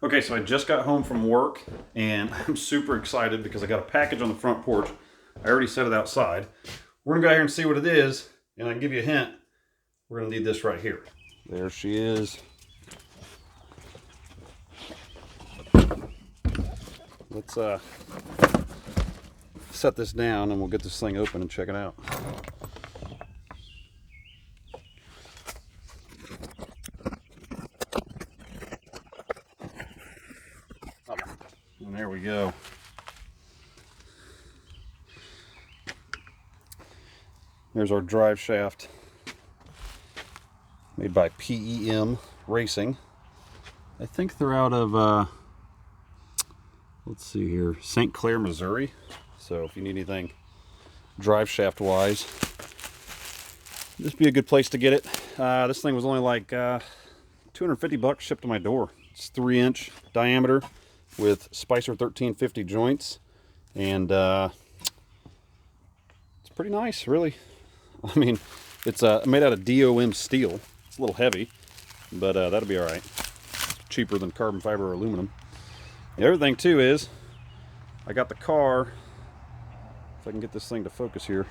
Okay, so I just got home from work and I'm super excited because I got a package on the front porch. I already set it outside. We're gonna go out here and see what it is, and I can give you a hint. We're gonna need this right here. There she is. Let's set this down and we'll get this thing open and check it out. And there we go. There's our drive shaft, made by PEM Racing. I think they're out of, let's see here, St. Clair, Missouri. So if you need anything drive shaft wise, this would be a good place to get it. This thing was only like $250 shipped to my door. It's 3-inch diameter with Spicer 1350 joints, and it's pretty nice, really. I mean, it's made out of DOM steel. It's a little heavy, but that'll be all right. It's cheaper than carbon fiber or aluminum. The other thing too is I got the car, if I can get this thing to focus here,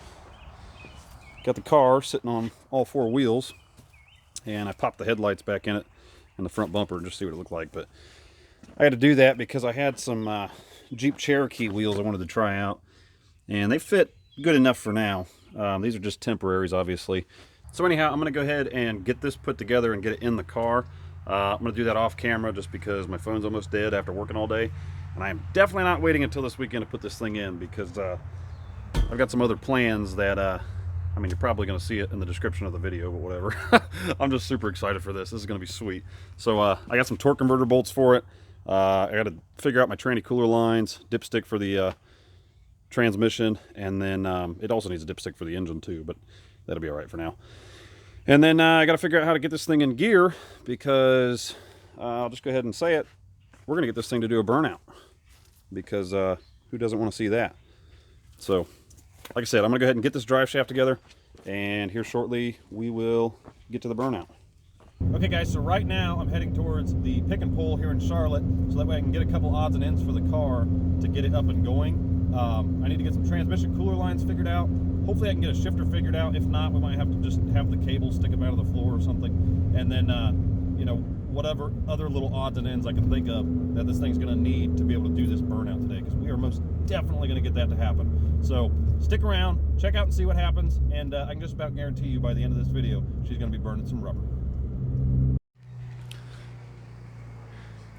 got the car sitting on all 4 wheels, and I popped the headlights back in it and the front bumper just to see what it looked like. But I had to do that because I had some Jeep Cherokee wheels I wanted to try out, and they fit good enough for now. These are just temporaries, obviously. So anyhow, I'm going to go ahead and get this put together and get it in the car. I'm going to do that off camera just because my phone's almost dead after working all day. And I am definitely not waiting until this weekend to put this thing in because I've got some other plans that, I mean, you're probably going to see it in the description of the video, but whatever. I'm just super excited for this. This is going to be sweet. So I got some torque converter bolts for it. I got to figure out my tranny cooler lines, dipstick for the transmission, and then it also needs a dipstick for the engine too, but that'll be all right for now. And then I got to figure out how to get this thing in gear because I'll just go ahead and say it. We're going to get this thing to do a burnout because who doesn't want to see that? So, like I said, I'm going to go ahead and get this drive shaft together, and here shortly we will get to the burnout. Okay guys, so right now I'm heading towards the pick and pull here in Charlotte, so that way I can get a couple odds and ends for the car to get it up and going. I need to get some transmission cooler lines figured out. Hopefully I can get a shifter figured out. If not, we might have to just have the cable stick them out of the floor or something. And then, you know, whatever other little odds and ends I can think of that this thing's going to need to be able to do this burnout today, because we are most definitely going to get that to happen. So stick around, check out and see what happens, and I can just about guarantee you by the end of this video, she's going to be burning some rubber.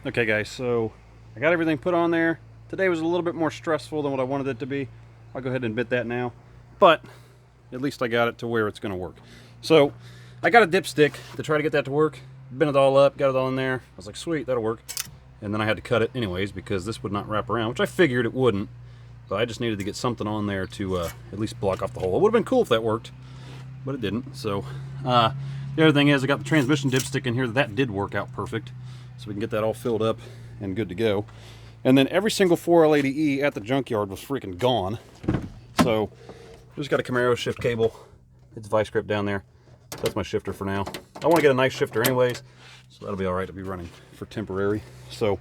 Okay guys, so I got everything put on there. Today was a little bit more stressful than what I wanted it to be. I'll go ahead and admit that now, but at least I got it to where it's going to work. So I got a dipstick to try to get that to work. Bent it all up, got it all in there. I was like, sweet, that'll work. And then I had to cut it anyways because this would not wrap around, which I figured it wouldn't. But I just needed to get something on there to at least block off the hole. It would have been cool if that worked, but it didn't. So the other thing is I got the transmission dipstick in here. That did work out perfect. So we can get that all filled up and good to go. And then every single 4L80E at the junkyard was freaking gone. So just got a Camaro shift cable. It's vice grip down there. So that's my shifter for now. I want to get a nice shifter anyways, so that'll be all right to be running for temporary. So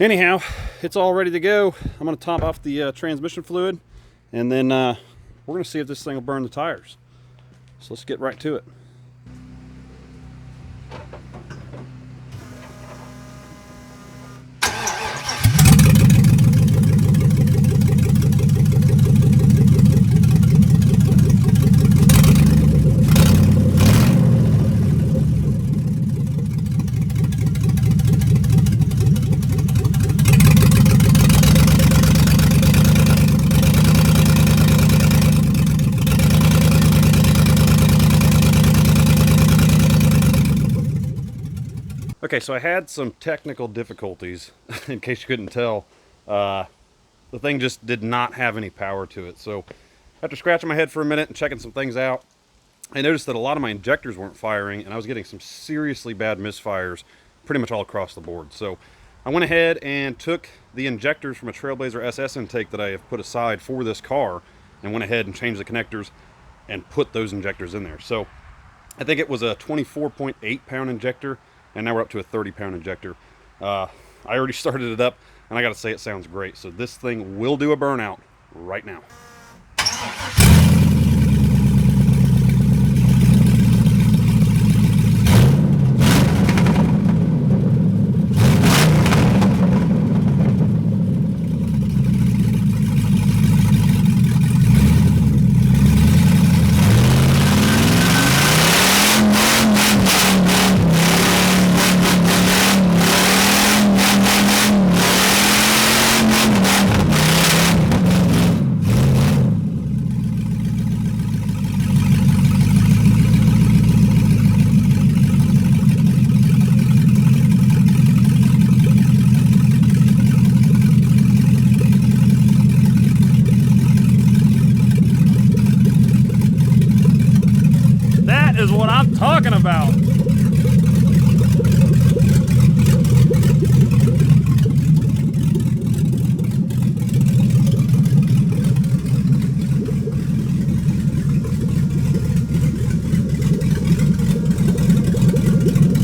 anyhow, it's all ready to go. I'm going to top off the transmission fluid, and then we're going to see if this thing will burn the tires. So let's get right to it. Okay, so I had some technical difficulties, in case you couldn't tell. The thing just did not have any power to it. So after scratching my head for a minute and checking some things out, I noticed that a lot of my injectors weren't firing, and I was getting some seriously bad misfires pretty much all across the board. So I went ahead and took the injectors from a Trailblazer SS intake that I have put aside for this car and went ahead and changed the connectors and put those injectors in there. So I think it was a 24.8 pound injector, and now we're up to a 30 pound injector. I already started it up, and I gotta say it sounds great. So this thing will do a burnout right now. That is what I'm talking about.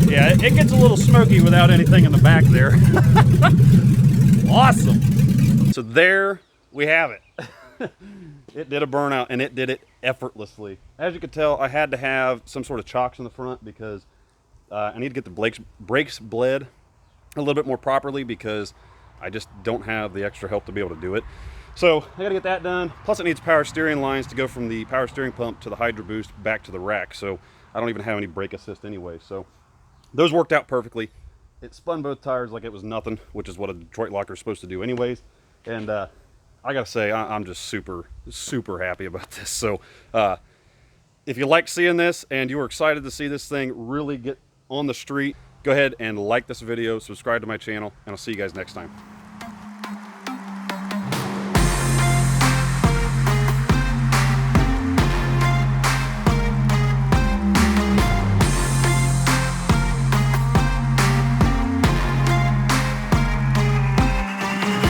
Yeah, it gets a little smoky without anything in the back there. Awesome. So there we have it. It did a burnout, and it did it effortlessly. As you can tell, I had to have some sort of chocks in the front because I need to get the brakes bled a little bit more properly because I just don't have the extra help to be able to do it. So I gotta get that done. Plus it needs power steering lines to go from the power steering pump to the Hydro Boost back to the rack. So I don't even have any brake assist anyway. So those worked out perfectly. It spun both tires like it was nothing, which is what a Detroit locker is supposed to do anyways. And I gotta say, I'm just super happy about this. So if you like seeing this and you were excited to see this thing really get on the street, go ahead and like this video, subscribe to my channel, and I'll see you guys next time.